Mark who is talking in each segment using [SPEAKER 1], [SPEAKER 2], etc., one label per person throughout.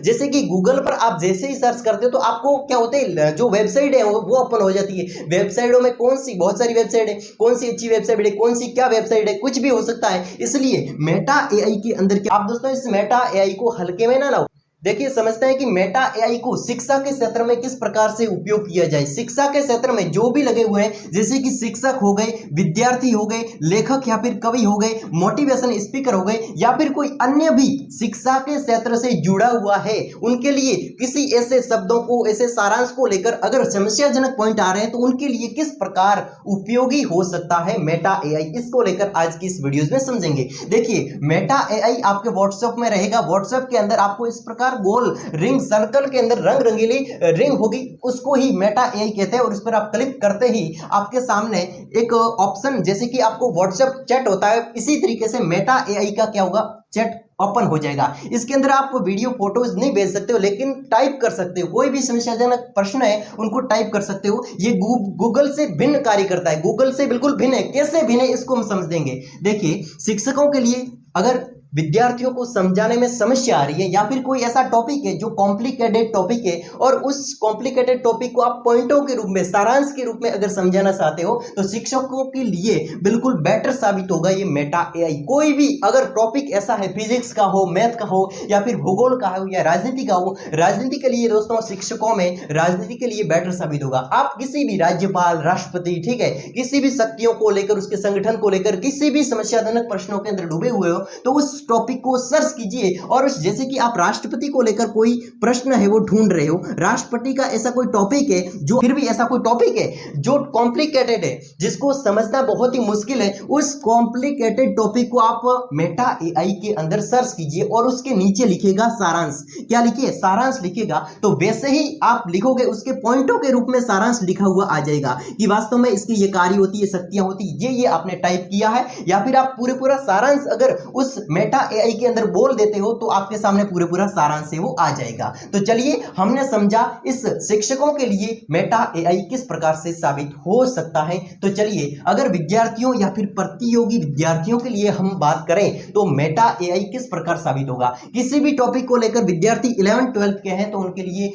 [SPEAKER 1] जैसे कि गूगल पर आप जैसे ही सर्च करते हो तो आपको क्या होते हैं, जो वेबसाइट है वो ओपन हो जाती है। वेबसाइटों में कौन सी, बहुत सारी वेबसाइट है, कौन सी अच्छी वेबसाइट है, कौन सी क्या वेबसाइट है, कुछ भी हो सकता है। इसलिए मेटा एआई के अंदर क्या, आप दोस्तों इस मेटा एआई को हल्के में ना लाओ। देखिए, समझते हैं कि मेटा एआई को शिक्षा के क्षेत्र में किस प्रकार से उपयोग किया जाए। शिक्षा के क्षेत्र में जो भी लगे हुए हैं, जैसे कि शिक्षक हो गए, विद्यार्थी हो गए, लेखक या फिर कवि हो गए, मोटिवेशन स्पीकर हो गए, या फिर कोई अन्य भी शिक्षा के क्षेत्र से जुड़ा हुआ है, उनके लिए किसी ऐसे शब्दों को, ऐसे सारांश को लेकर अगर समस्याजनक पॉइंट आ रहे हैं तो उनके लिए किस प्रकार उपयोगी हो सकता है मेटा एआई, इसको लेकर आज की इस वीडियो में समझेंगे। देखिए, मेटा एआई आपके व्हाट्सएप में रहेगा। व्हाट्सएप के अंदर आपको इस प्रकार गोल रिंग सर्कल के अंदर रंग रंगीली रिंग होगी, उसको ही मेटा एआई कहते हैं। और इस पर आप क्लिक करते ही आपके सामने एक ऑप्शन, जैसे कि आपको व्हाट्सएप चैट होता है, इसी तरीके से मेटा एआई का क्या होगा, चैट ओपन हो जाएगा। इसके अंदर आप वीडियो फोटोज नहीं भेज सकते हो, लेकिन टाइप कर सकते हो। कोई भी समस्याजनक प्रश्न है उनको टाइप कर सकते हो। ये गूगल से भिन्न कार्य करता है, गूगल से बिल्कुल भिन्न है। कैसे भिन्न है इसको हम समझ देंगे। देखिए, शिक्षकों के लिए अगर विद्यार्थियों को समझाने में समस्या आ रही है, या फिर कोई ऐसा टॉपिक है जो कॉम्प्लिकेटेड टॉपिक है, और उस कॉम्प्लिकेटेड टॉपिक को आप पॉइंटों के रूप में, सारांश के रूप में अगर समझाना चाहते हो, तो शिक्षकों के लिए बिल्कुल बेटर साबित होगा ये मेटा एआई। कोई भी अगर टॉपिक ऐसा है, फिजिक्स का हो, मैथ का हो, या फिर भूगोल का हो, या राजनीति का हो, राजनीति के लिए दोस्तों शिक्षकों में राजनीति के लिए बेटर साबित होगा। आप किसी भी राज्यपाल, राष्ट्रपति, ठीक है, किसी भी शक्तियों को लेकर, उसके संगठन को लेकर किसी भी समस्याजनक प्रश्नों के अंदर डूबे हुए हो, तो उस टॉपिक को सर्च कीजिए। और उस, जैसे कि आप राष्ट्रपति को लेकर कोई प्रश्न है वो ढूंढ रहे हो, राष्ट्रपति का ऐसा कोई टॉपिक है जो, फिर भी ऐसा कोई टॉपिक है जो कॉम्प्लिकेटेड है, जिसको समझना बहुत ही मुश्किल है, उस कॉम्प्लिकेटेड टॉपिक को आप मेटा एआई के अंदर सर्च कीजिए और उसके नीचे लिखेगा सारांश। क्या लिखिए, सारांश लिखेगा। तो वैसे ही आप लिखोगे, उसके पॉइंटों के रूप में सारांश लिखा हुआ आ जाएगा कि वास्तव में इसकी ये कार्य होती है, शक्तियां होती है, ये आपने टाइप किया है। या फिर आप पूरा सारांश अगर उस मेटा एआई के अंदर बोल देते हो तो आपके सामने पूरा सारांश है वो आ जाएगा। तो चलिए, हमने समझा इस शिक्षकों के लिए मेटा एआई किस प्रकार से साबित हो सकता है। तो चलिए, अगर विद्यार्थियों या फिर प्रतियोगी विद्यार्थियों के लिए हम बात करें तो मेटा एआई किस प्रकार साबित होगा। किसी भी टॉपिक को लेकर विद्यार्थी 11th 12th के हैं तो उनके लिए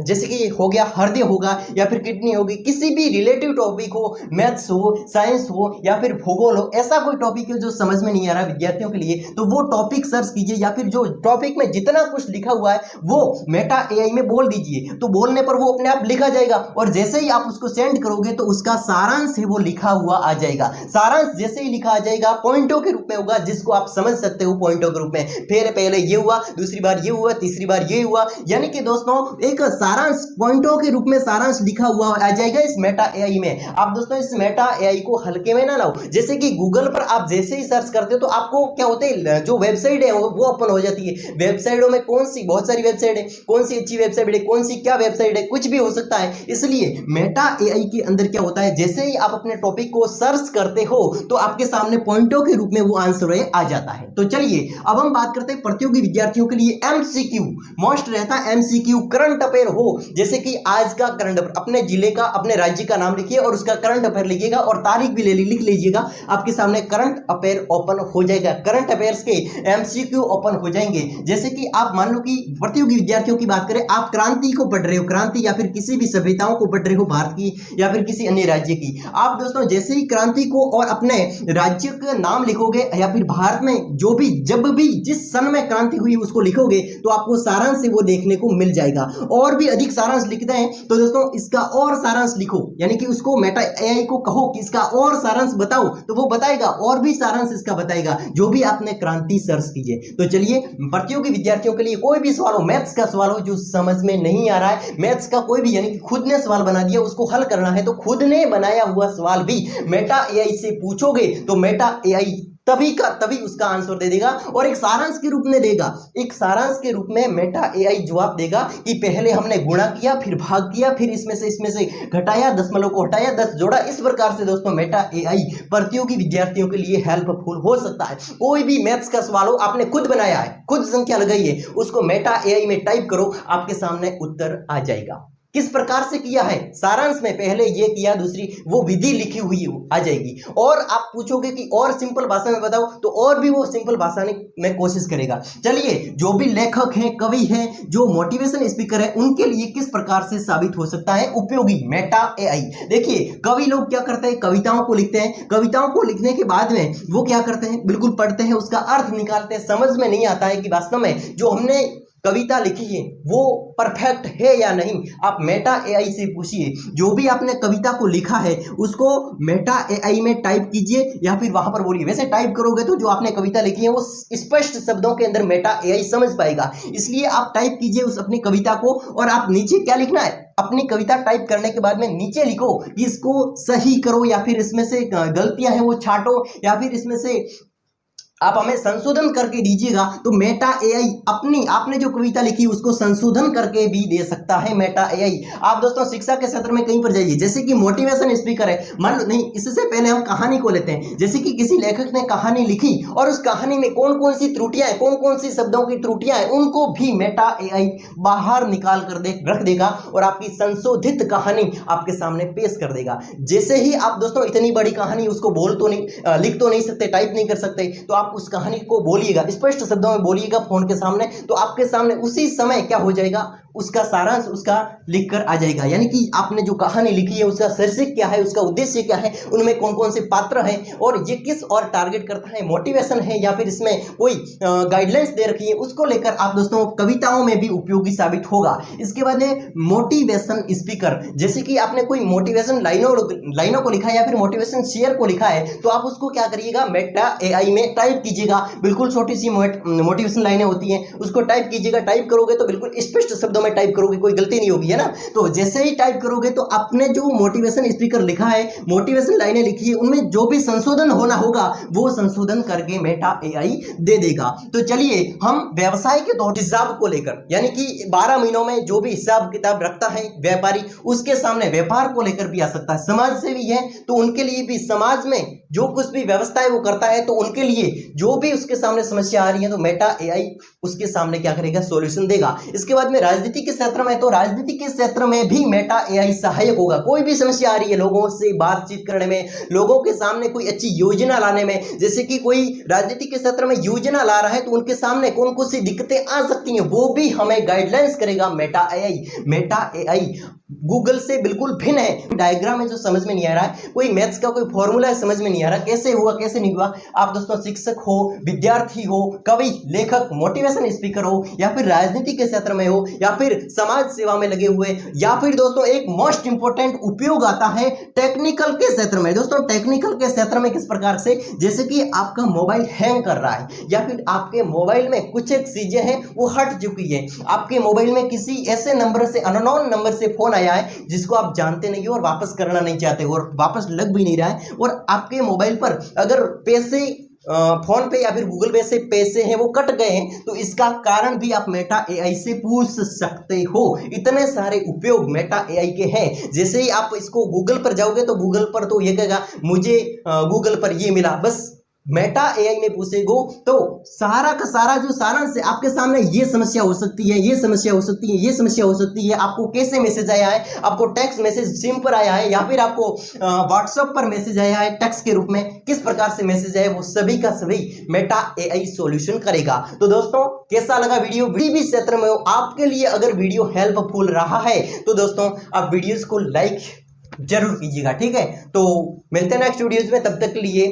[SPEAKER 1] जैसे कि हो गया हृदय होगा, या फिर किडनी होगी, किसी भी रिलेटिव टॉपिक हो, मैथ्स हो, साइंस हो, या फिर भूगोल हो, ऐसा कोई टॉपिक है जो समझ में नहीं आ रहा विद्यार्थियों के लिए, तो वो टॉपिक सर्च कीजिए, या फिर जो टॉपिक में जितना कुछ लिखा हुआ है वो मेटा एआई में बोल दीजिए। तो बोलने पर वो अपने आप लिखा जाएगा, और जैसे ही आप उसको सेंड करोगे तो उसका सारांश है वो लिखा हुआ आ जाएगा। सारांश जैसे ही लिखा आ जाएगा, पॉइंटों के रूप में होगा, जिसको आप समझ सकते हो पॉइंटों के रूप में। फिर पहले ये हुआ, दूसरी बार ये हुआ, तीसरी बार ये हुआ, यानी कि दोस्तों एक सारांश पॉइंटों के रूप में सारांश लिखा हुआ आ जाएगा इस मेटा एआई में। आप दोस्तों इस मेटा एआई को हल्के में ना लाओ। जैसे कि गूगल पर आप जैसे ही सर्च करते हो तो आपको क्या होते हैं, जो वेबसाइट है वो ओपन हो जाती है। वेबसाइटों में कौन सी, बहुत सारी वेबसाइट है, कौन सी अच्छी वेबसाइट है, कौन सी क्या वेबसाइट है, कुछ भी हो सकता है। इसलिए मेटा एआई के अंदर क्या होता है, जैसे ही आप अपने टॉपिक को सर्च करते हो तो आपके सामने पॉइंटों के रूप में वो आंसर आ जाता है। तो चलिए, अब हम बात करते हैं प्रतियोगी विद्यार्थियों के लिए एमसीक्यू। मोस्ट रहता है एमसीक्यू, करंट अफेयर हो, जैसे कि आज का करंट अफेयर, अपने जिले का, अपने राज्य का नाम लिखिए और उसका करंट अफेयर लिखिएगा, और तारीख भी लिख लीजिएगा। आपके सामने करंट अफेयर ओपन हो जाएगा। करंट अफेयर्स के एमसीक्यू ओपन हो जाएंगे। जैसे कि आप मान लो कि प्रतियोगी विद्यार्थियों की बात करें, आप क्रांति को पढ़ रहे हो, क्रांति या फिर किसी भी सभ्यताओं को पढ़ रहे हो, भारत की या फिर किसी अन्य राज्य की। आप दोस्तों जैसे ही क्रांति को और अपने राज्य का नाम लिखोगे, या फिर भारत में जो भी, जब भी, जिस सन में क्रांति हुई उसको लिखोगे, तो आपको सारांश से वो देखने को मिल जाएगा। और भी अधिक सारांश लिखते हैं तो दोस्तों इसका और सारांश लिखो, यानी कि उसको मेटा एआई को कहो कि इसका और सारांश बताओ, तो वो बताएगा, और भी सारांश इसका बताएगा, जो भी आपने क्रांति सर्च कीजिए। तो चलिए, प्रतियोगी विद्यार्थियों के लिए कोई भी सवाल हो, मैथ्स का सवाल हो जो समझ में नहीं आ रहा है, मैथ्स का कोई भी, यानी कि खुद ने सवाल बना दिया, उसको हल करना है, तो खुद ने बनाया हुआ सवाल भी मेटा एआई से पूछोगे तो मेटा एआई तभी का तभी उसका आंसर दे देगा, और एक सारांश के रूप में देगा। एक सारांश के रूप में मेटा एआई जवाब देगा कि पहले हमने गुणा किया, फिर भाग किया, फिर इसमें से घटाया, दशमलव को हटाया, 10 जोड़ा। इस प्रकार से दोस्तों मेटा एआई प्रतियोगी विद्यार्थियों के लिए हेल्पफुल हो सकता है। कोई भी मैथ्स का सवाल हो, आपने खुद बनाया है, खुद संख्या लगाई है, उसको मेटा एआई में टाइप करो, आपके सामने उत्तर आ जाएगा। किस प्रकार से किया है, सारांश में पहले ये किया, दूसरी वो विधि लिखी हुई आ जाएगी। और आप पूछोगे कि और सिंपल भाषा में बताओ, तो और भी वो सिंपल भाषा में कोशिश करेगा। चलिए, जो भी लेखक हैं, कवि हैं, जो मोटिवेशन स्पीकर है, उनके लिए किस प्रकार से साबित हो सकता है उपयोगी मेटा एआई। देखिए, कवि लोग क्या करते हैं, कविताओं को लिखते हैं, कविताओं को लिखने के बाद में वो क्या करते हैं, बिल्कुल पढ़ते हैं, उसका अर्थ निकालते हैं, समझ में नहीं आता है कि वास्तव में जो हमने कविता लिखी है वो परफेक्ट है या नहीं। आप मेटा एआई से पूछिए, जो भी आपने कविता को लिखा है उसको मेटा एआई में टाइप कीजिए या फिर वहां पर बोलिए। वैसे टाइप करोगे तो जो आपने कविता लिखी है वो स्पष्ट शब्दों के अंदर मेटा एआई समझ पाएगा, इसलिए आप टाइप कीजिए उस अपनी कविता को। और आप नीचे क्या लिखना है, अपनी कविता टाइप करने के बाद में नीचे लिखो कि इसको सही करो, या फिर इसमें से गलतियां हैं वो छांटो, या फिर इसमें से आप हमें संशोधन करके दीजिएगा। तो मेटा एआई अपनी आपने जो कविता लिखी उसको संशोधन करके भी दे सकता है मेटा एआई। आप दोस्तों शिक्षा के क्षेत्र में कहीं पर जाइए, जैसे कि मोटिवेशन स्पीकर है, मान लो नहीं, इससे पहले हम कहानी को लेते हैं। जैसे कि किसी लेखक ने कहानी लिखी और उस कहानी में कौन कौन सी त्रुटियां हैं, कौन कौन सी शब्दों की त्रुटियां हैं, उनको भी मेटा एआई बाहर निकाल कर रख देगा और आपकी संशोधित कहानी आपके सामने पेश कर देगा। जैसे ही आप दोस्तों इतनी बड़ी कहानी उसको बोल तो नहीं, लिख तो नहीं सकते, टाइप नहीं कर सकते, तो आप उस कहानी को बोलिएगा, स्पष्ट शब्दों में बोलिएगा फोन के सामने, तो आपके सामने उसी समय क्या हो जाएगा, उसका सारांश उसका लिखकर आ जाएगा। यानी कि आपने जो कहानी लिखी है उसका शीर्षक क्या है, उसका उद्देश्य क्या है, उनमें कौन कौन से पात्र हैं और ये किस और टारगेट करता है, मोटिवेशन है या फिर इसमें कोई गाइडलाइंस दे रखी है, उसको लेकर आप दोस्तों कविताओं में भी उपयोगी साबित होगा। इसके बाद में मोटिवेशन स्पीकर, जैसे कि आपने कोई मोटिवेशन लाइनों को लिखा है या फिर मोटिवेशन शेयर को लिखा है, तो आप उसको क्या करिएगा, मेटा एआई में टाइप कीजिएगा। बिल्कुल छोटी सी मोटिवेशन लाइनें होती हैं, उसको टाइप कीजिएगा। टाइप करोगे तो बिल्कुल स्पष्ट शब्दों में टाइप करोगे, कोई गलती नहीं होगी, है ना। तो जैसे ही टाइप करोगे तो आपने जो मोटिवेशन स्पीकर लिखा है, मोटिवेशन लाइनें लिखी है, उनमें जो भी संशोधन होना होगा वो संशोधन करके मेटा एआई दे देगा। तो चलिए हम व्यवसाय के तौर हिसाब को लेकर, यानी कि 12 महीनों में जो भी हिसाब किताब रखता है व्यापारी, उसके सामने व्यापार को लेकर भी आ सकता है। समाज सेवी है तो उनके लिए भी, समाज में जो कुछ भी व्यवस्था है वो करता है तो उनके लिए जो भी उसके सामने समस्या आ रही है तो मेटा एआई उसके सामने क्या करेगा, सॉल्यूशन देगा। इसके बाद में राजनीति के क्षेत्र में, तो राजनीति के क्षेत्र में भी मेटा एआई सहायक होगा। कोई भी समस्या आ रही है लोगों से बातचीत करने में, लोगों के सामने कोई अच्छी योजना लाने में, जैसे कि कोई राजनीति के क्षेत्र में योजना ला रहा है तो उनके सामने कौन कौन सी दिक्कतें आ सकती हैं वो भी हमें गाइडलाइंस करेगा Meta AI. Meta AI Google से बिल्कुल भिन्न है। डायग्राम है जो समझ में नहीं आ रहा है, कोई मैथ्स का कोई फॉर्मूला है समझ में नहीं आ रहा, कैसे हुआ कैसे नहीं हुआ। आप दोस्तों शिक्षक हो, विद्यार्थी हो, कवि, लेखक, मोटिवेशन स्पीकर हो, या फिर राजनीति के क्षेत्र में हो, या फिर समाज सेवा में लगे हुए, या फिर दोस्तों एक मोस्ट इंपोर्टेंट उपयोग आता है टेक्निकल के क्षेत्र में। दोस्तों टेक्निकल के क्षेत्र में किस प्रकार से, जैसे कि आपका मोबाइल हैंग कर रहा है या फिर आपके मोबाइल में कुछ एक चीजें हैं वो हट चुकी है, आपके मोबाइल में किसी ऐसे नंबर से, अननोन नंबर से फोन आया है जिसको आप जानते नहीं हो और वापस करना नहीं चाहते और वापस लग भी नहीं रहा है, और आपके मोबाइल पर अगर पैसे फोन पे या फिर गूगल पे से पैसे हैं वो कट गए हैं, तो इसका कारण भी आप मेटा एआई से पूछ सकते हो। इतने सारे उपयोग मेटा एआई के हैं। जैसे ही आप इसको गूगल पर जाओगे तो गूगल पर तो ये कहेगा मुझे गूगल पर ये मिला, बस मेटा एआई में पूछेगो तो सारा का सारा जो सारांश है आपके सामने, ये समस्या हो सकती है, ये समस्या हो सकती है, ये समस्या हो सकती है, आपको कैसे मैसेज आया है, आपको टेक्स्ट मैसेज सिम पर आया है या फिर आपको व्हाट्सएप पर मैसेज आया है टेक्स्ट के रूप में, किस प्रकार से मैसेज आया है, वो सभी का सभी मेटा एआई सॉल्यूशन करेगा। तो दोस्तों कैसा लगा वीडियो, भी क्षेत्र में हो आपके लिए अगर वीडियो हेल्पफुल रहा है तो दोस्तों आप वीडियोस को लाइक जरूर कीजिएगा, ठीक है। तो मिलते हैं नेक्स्ट वीडियोज में, तब तक के लिए